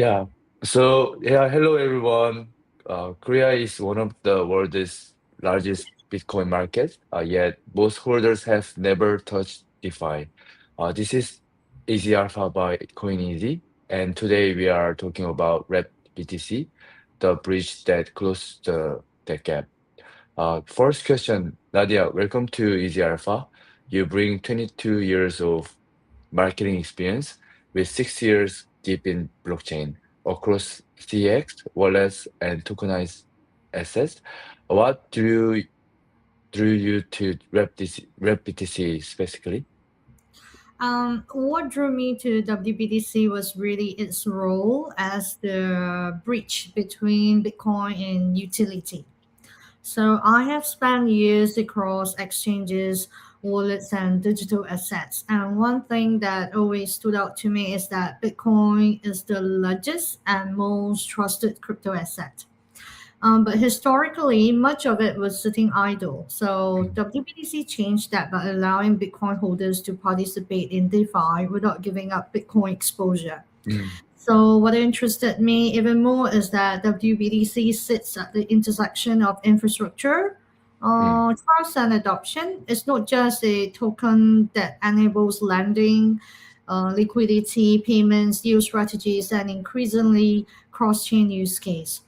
Yeah. Hello everyone. Korea is one of the world's largest Bitcoin markets, yet most holders have never touched DeFi. This is Easy Alpha by Coin Easy, and today we are talking about BTC, the bridge that closed that gap. First question, Nadia, welcome to Easy Alpha. You bring 22 years of marketing experience with 6 years deep in blockchain across CX, wallets, and tokenized assets. What drew you to Rep BTC specifically? What drew me to WBTC was really its role as the bridge between Bitcoin and utility. So I have spent years across exchanges, wallets, and digital assets. And one thing that always stood out to me is that Bitcoin is the largest and most trusted crypto asset. But historically, much of it was sitting idle. So Mm, WBTC changed that by allowing Bitcoin holders to participate in DeFi without giving up Bitcoin exposure. mm, So what interested me even more is that WBTC sits at the intersection of infrastructure, mm, trust, and adoption. It's not just a token that enables lending, liquidity, payments, yield strategies, and increasingly cross-chain use case.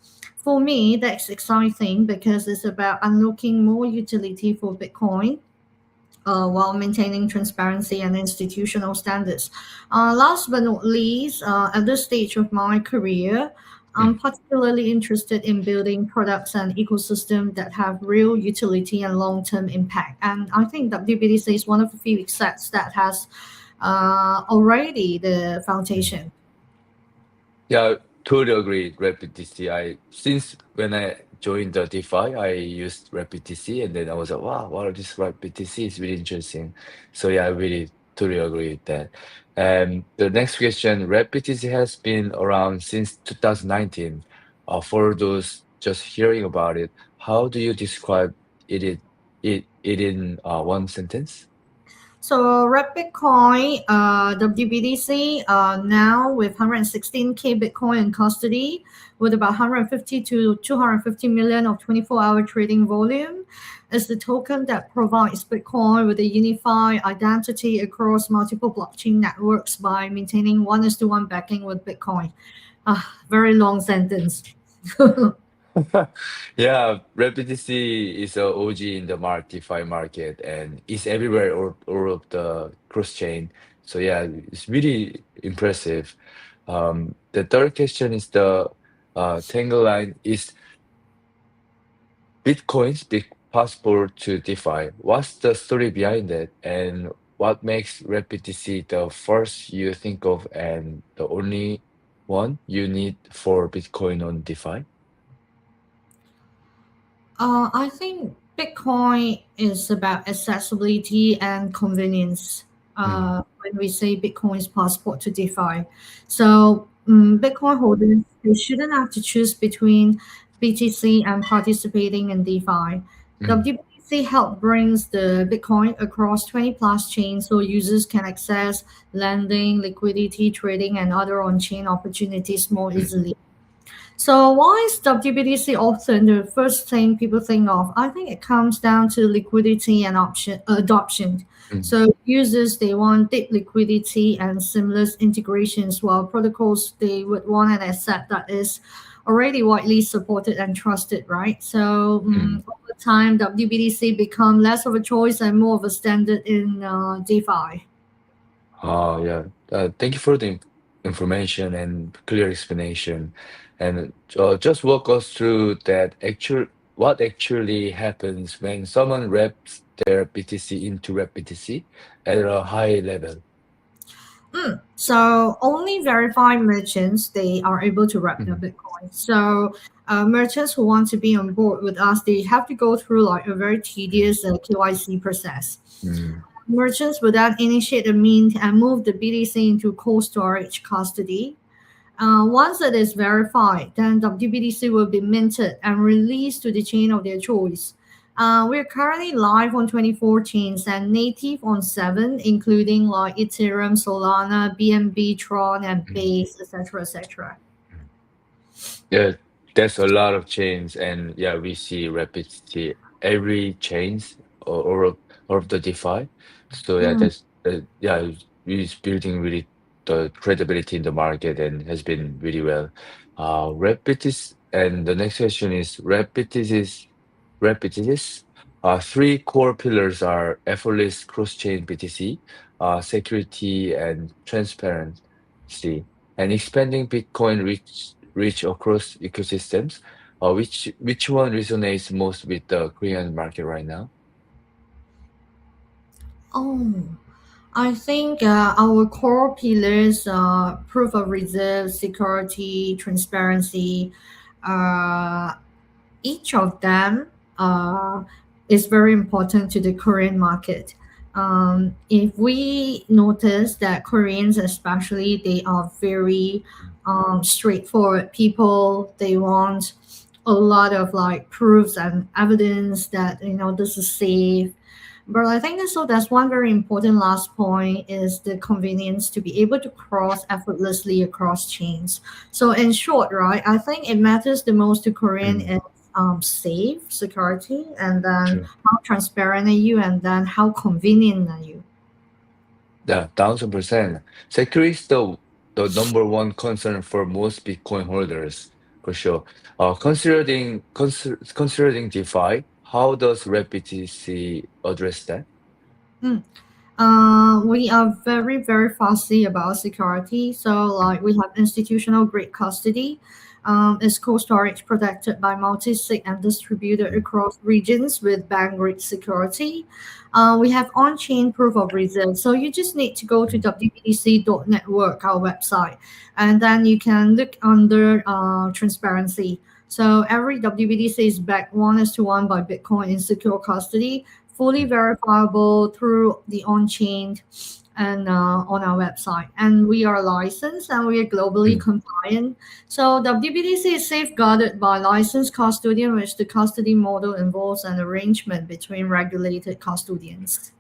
For me, that's exciting because it's about unlocking more utility for Bitcoin while maintaining transparency and institutional standards. Last but not least, at this stage of my career, mm. I'm particularly interested in building products and ecosystems that have real utility and long-term impact. And I think WBTC is one of the few assets that has already the Mm. foundation. Yeah, totally agree. BTC. Since when I joined the DeFi, I used BTC, and then I was like, wow, this BTC is really interesting. So yeah, I really totally agree with that. And the next question, BTC has been around since 2019. For those just hearing about it, how do you describe it in one sentence? So Red Bitcoin, WBTC, now with 116K Bitcoin in custody, with about 150 to 250 million of 24-hour trading volume, is the token that provides Bitcoin with a unified identity across multiple blockchain networks by maintaining 1:1 backing with Bitcoin. Very long sentence. Yeah, BTC is a OG in the DeFi market and it's everywhere all of the cross chain. So yeah, it's really impressive. The third question is the tagline is Bitcoin's big passport to DeFi. What's the story behind it, and what makes BTC the first you think of and the only one you need for Bitcoin on DeFi? I think Bitcoin is about accessibility and convenience. Mm, When we say Bitcoin is passport to DeFi, so Bitcoin holders they shouldn't have to choose between BTC and participating in DeFi. mm, WBTC help brings the Bitcoin across 20 plus chains so users can access lending, liquidity, trading, and other on-chain opportunities more mm, easily. So why is WBTC often the first thing people think of? I think it comes down to liquidity and adoption. mm. So users they want deep liquidity and seamless integrations, while protocols they would want an asset that is already widely supported and trusted, right? So Mm. over time, WBTC become less of a choice and more of a standard in DeFi. Yeah. Thank you for the information and clear explanation. And just walk us through what actually happens when someone wraps their BTC into Rep BTC at a high level. So only verified merchants they are able to wrap their Mm, Bitcoin. So merchants who want to be on board with us, they have to go through like a very mm, tedious KYC process. mm, Merchants will then initiate a mint and move the BTC into cold storage custody. Once it is verified, then WBTC will be minted and released to the chain of their choice. We're currently live on 24 chains and native on 7, including like Ethereum, Solana, BNB, Tron, and mm. Base, etc., etc. Yeah, there's a lot of chains, and yeah, we see rapidity every chains or of the DeFi. So yeah, Mm. that's yeah, it's building really the credibility in the market and has been really well. Rapidity, and the next question is rapidity. Three core pillars are effortless cross-chain BTC, security and transparency, and expanding Bitcoin reach across ecosystems. Which one resonates most with the Korean market right now? Oh, I think our core pillars are proof of reserve, security, transparency. Uh, each of them is very important to the Korean market. If we notice that Koreans, especially, they are very straightforward people. They want a lot of like proofs and evidence that this is safe. But I think so. That's one very important last point is the convenience to be able to cross effortlessly across chains. So in short, right, I think it matters the most to Korean Mm, is safe, security, and then true. how transparent are you, and then how convenient are you. Yeah, 1,000%. Security is the number one concern for most Bitcoin holders, for sure. Considering DeFi, how does WebBTC address that? Mm. We are very, very fussy about security. So, like, we have institutional grade custody. It's cold storage protected by multi-sig and distributed Mm, across regions with bank grade security. We have on-chain proof of reserve. So you just need to go to mm, WBTC.network, our website, and then you can look under transparency. So every WBTC is backed 1:1 by Bitcoin in secure custody, fully mm, verifiable through the on-chain and on our website. And we are licensed and we are globally mm. compliant. So WBTC is safeguarded by licensed custodian, which the custody model involves an arrangement between regulated custodians.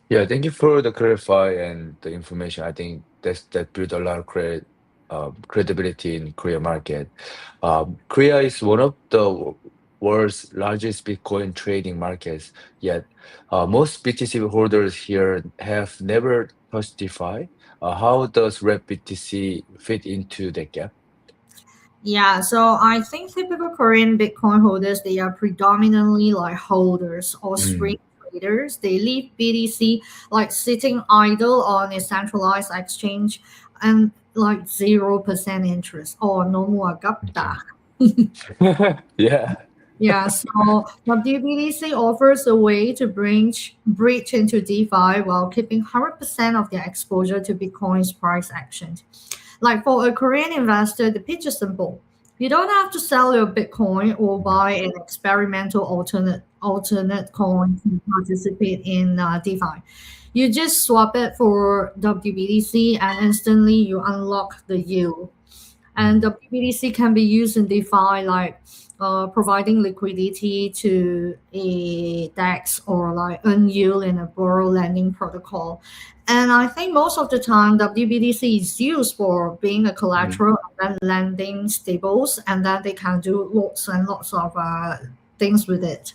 Yeah, thank you for the clarify and the information. I think that built a lot of credibility in Korea market. Korea is one of the world's largest Bitcoin trading markets, yet most BTC holders here have never touched DeFi. How does Rep BTC fit into that gap? Yeah, so I think typical Korean Bitcoin holders, they are predominantly like holders or Mm, swing traders. They leave BTC like sitting idle on a centralized exchange and like 0% interest or no more okay. agapta. Yeah. Yeah, so WBTC offers a way to breach into DeFi while keeping 100% of their exposure to Bitcoin's price action. Like for a Korean investor, the pitch is simple. You don't have to sell your Bitcoin or buy an experimental alternate coin to participate in DeFi. You just swap it for WBTC and instantly you unlock the yield. And Mm, WBTC can be used in DeFi, like providing liquidity to a DEX or like earn yield in a borrow lending protocol. And I think most of the time, WBTC is used for being a mm. collateral and then lending stables, and then they can do lots and lots of things with it.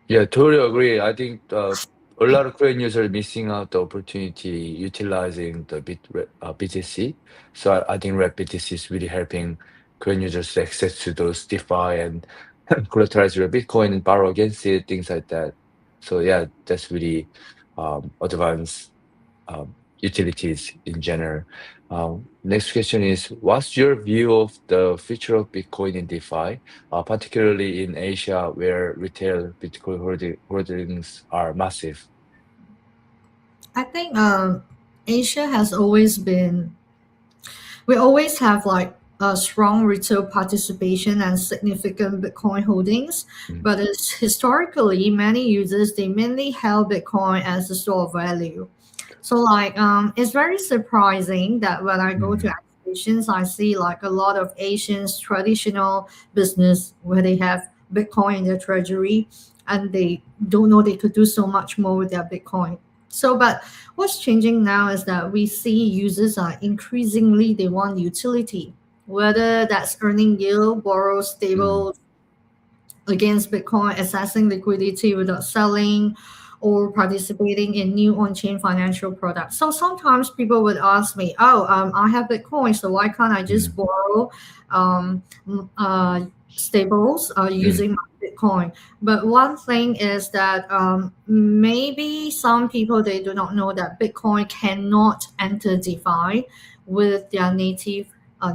Yeah, totally agree. I think a lot of Korean users are missing out the opportunity utilizing the BTC. So I think Red BTC is really helping Korean users to access to those DeFi and collateralize your Bitcoin and borrow against it, things like that. So yeah, that's really advanced utilities in general. Next question is, what's your view of the future of Bitcoin in DeFi, particularly in Asia where retail Bitcoin holdings are massive? I think Asia has always been we always have like a strong retail participation and significant Bitcoin holdings, Mm, but it's historically many users they mainly held Bitcoin as a store of value. So like it's very surprising that when I go to mm, exhibitions, I see like a lot of Asians traditional business where they have Bitcoin in their treasury and they don't know they could do so much more with their Bitcoin. So but what's changing now is that we see users are increasingly they want utility. whether that's earning yield, borrow stable against Bitcoin, accessing liquidity without selling, or participating in new on-chain financial products. So sometimes people would ask me, "Oh, I have Bitcoin, so why can't I just borrow stables using my Bitcoin?" But one thing is that maybe some people they do not know that Bitcoin cannot enter DeFi with their native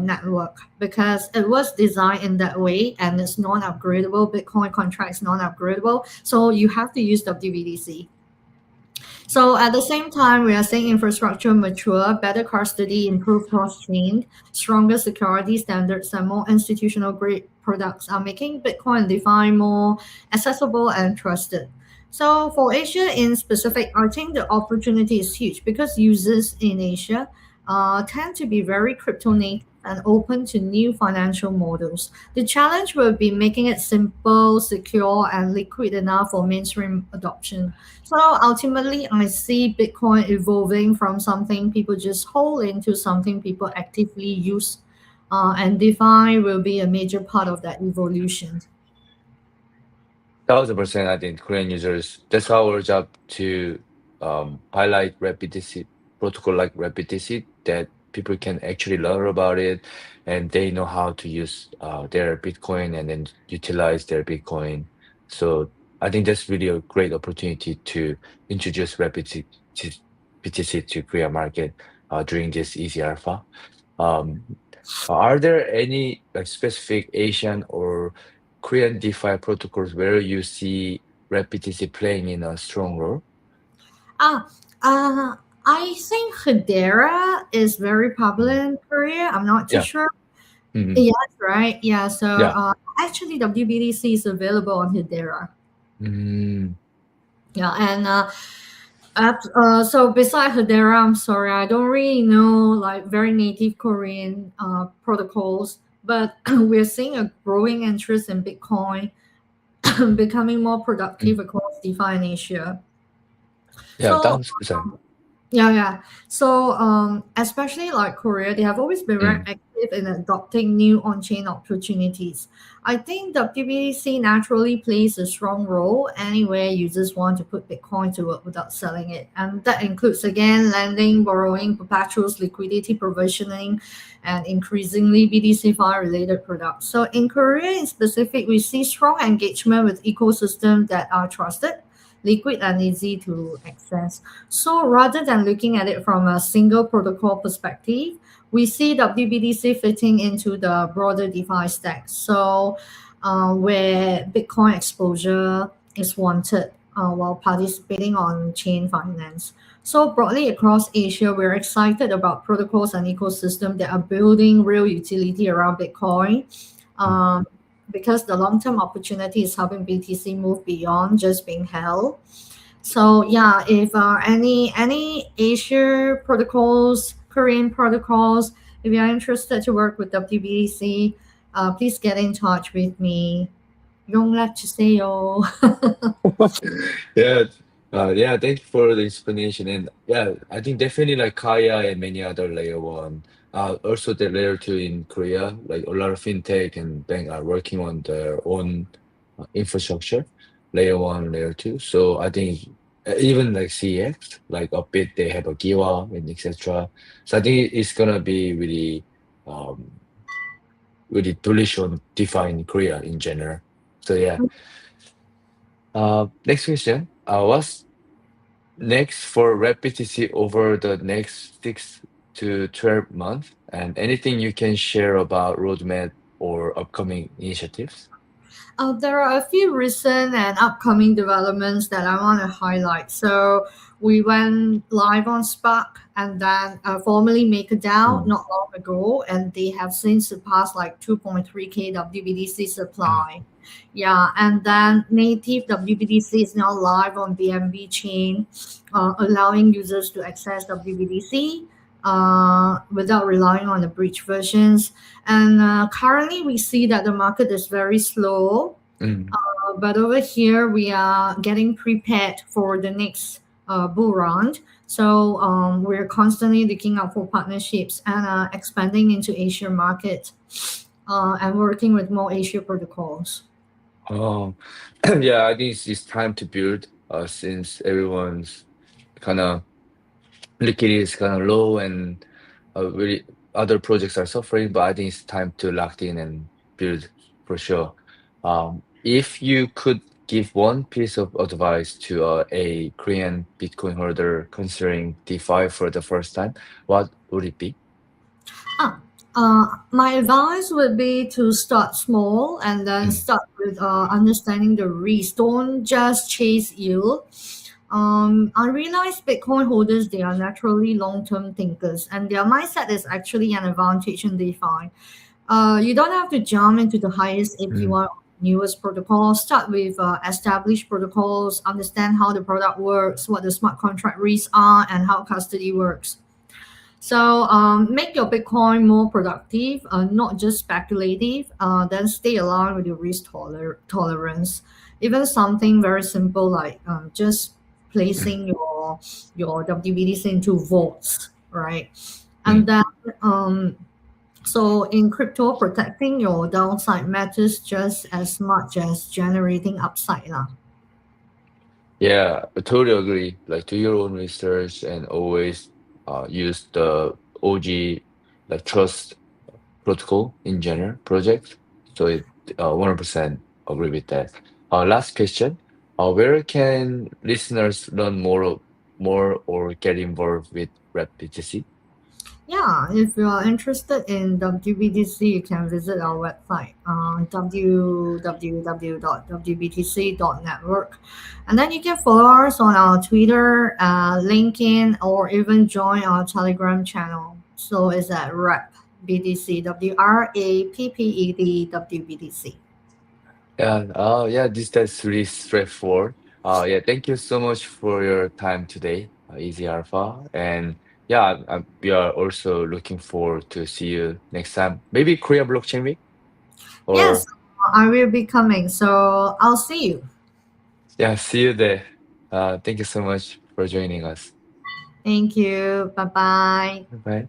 network because it was designed in that way and it's non-upgradable. Bitcoin contracts non-upgradable, so you have to use WBTC. So at the same time, we are seeing infrastructure mature, better custody, improved cross-chain, stronger security standards, and more institutional grade products are making Bitcoin and DeFi more accessible and trusted. So for Asia in specific, I think the opportunity is huge because users in Asia tend to be very crypto native and open to new financial models. The challenge will be making it simple, secure, and liquid enough for mainstream adoption. So ultimately, I see Bitcoin evolving from something people just hold into something people actively use. And DeFi will be a major part of that evolution. 1000%, I think Korean users, that's our job to highlight WebBTC protocol like WebBTC that people can actually learn about it and they know how to use their Bitcoin and then utilize their Bitcoin. So I think that's really a great opportunity to introduce WebBTC to Korea market during this easy alpha. Are there any like specific Asian or Korean DeFi protocols where you see WebBTC playing in a strong role? I think Hedera is very popular in Korea. I'm not too Yeah. sure. Mhm. Yes, right? Yeah, so Yeah. actually WBTC is available on Hedera. Yeah, and so beside Hedera, I'm sorry, I don't really know like very native Korean protocols, but we're seeing a growing interest in Bitcoin becoming more productive across DeFi in Asia. Yeah, So 1000%. yeah. So especially like Korea, they have always been very active in adopting new on-chain opportunities. I think WBTC naturally plays a strong role anywhere users want to put Bitcoin to work without selling it. And that includes again lending, borrowing, perpetuals, liquidity provisioning, and increasingly BTC-Fi related products. So in Korea in specific, we see strong engagement with ecosystems that are trusted, liquid, and easy to access. So rather than looking at it from a single protocol perspective, we see WBTC fitting into the broader DeFi stack. So where Bitcoin exposure is wanted while participating on chain finance. So broadly across Asia, we're excited about protocols and ecosystems that are building real utility around Bitcoin. Because the long-term opportunity is helping BTC move beyond just being held. So yeah, if any Asia protocols, Korean protocols, if you're interested to work with WBTC, please get in touch with me. 연락주세요. Yeah, thank you for the explanation. And yeah, I think definitely like Kaia and many other layer one, also the layer two in Korea, like a lot of fintech and bank are working on their own infrastructure, layer one, layer two. So I think even like CX, like a bit they have a Giwa and etc. So I think it's gonna be really, really bullish on DeFi in Korea in general. So yeah. Next question. What's next for WebBTC over the next 6 to 12 months? And anything you can share about roadmap or upcoming initiatives? There are a few recent and upcoming developments that I want to highlight. So we went live on Spark and then formally MakerDAO not long ago, and they have since surpassed like 2.3K WBTC supply. Yeah, and then native WBTC is now live on BNB chain, allowing users to access WBTC without relying on the bridge versions. And currently, we see that the market is very slow. But over here, we are getting prepared for the next bull run. So we're constantly looking out for partnerships and expanding into Asia market and working with more Asia protocols. Oh, yeah, I think it's time to build since everyone's kind of liquidity is kind of low and really other projects are suffering, but I think it's time to lock in and build for sure. If you could give one piece of advice to a Korean Bitcoin holder considering DeFi for the first time, what would it be? My advice would be to start small and then start with understanding the risk. Don't just chase yield. I realize Bitcoin holders, they are naturally long-term thinkers and their mindset is actually an advantage in DeFi. You don't have to jump into the highest APY or newest protocol. Start with established protocols, understand how the product works, what the smart contract risks are, and how custody works. So make your Bitcoin more productive, not just speculative. Then stay aligned with your risk tolerance. Even something very simple like just placing your WBTC into vaults, right? And then so in crypto, protecting your downside matters just as much as generating upside lah. Yeah, I totally agree. Like do your own research and always use the OG like trust protocol in general project. So it 100% agree with that. Last question. Where can listeners learn more or get involved with WebBTC? Yeah, if you are interested in WBTC, you can visit our website, www.wbtc.network. And then you can follow us on our Twitter, LinkedIn, or even join our Telegram channel. So it's at WBTC, WRAPPED WBTC. Yeah, that's really straightforward. Yeah, thank you so much for your time today, Easy Alpha. And yeah, we are also looking forward to see you next time. Maybe Korea Blockchain Week? Yes, Or I will be coming. So I'll see you. yeah, see you there. Thank you so much for joining us. Thank you. Bye bye. Bye.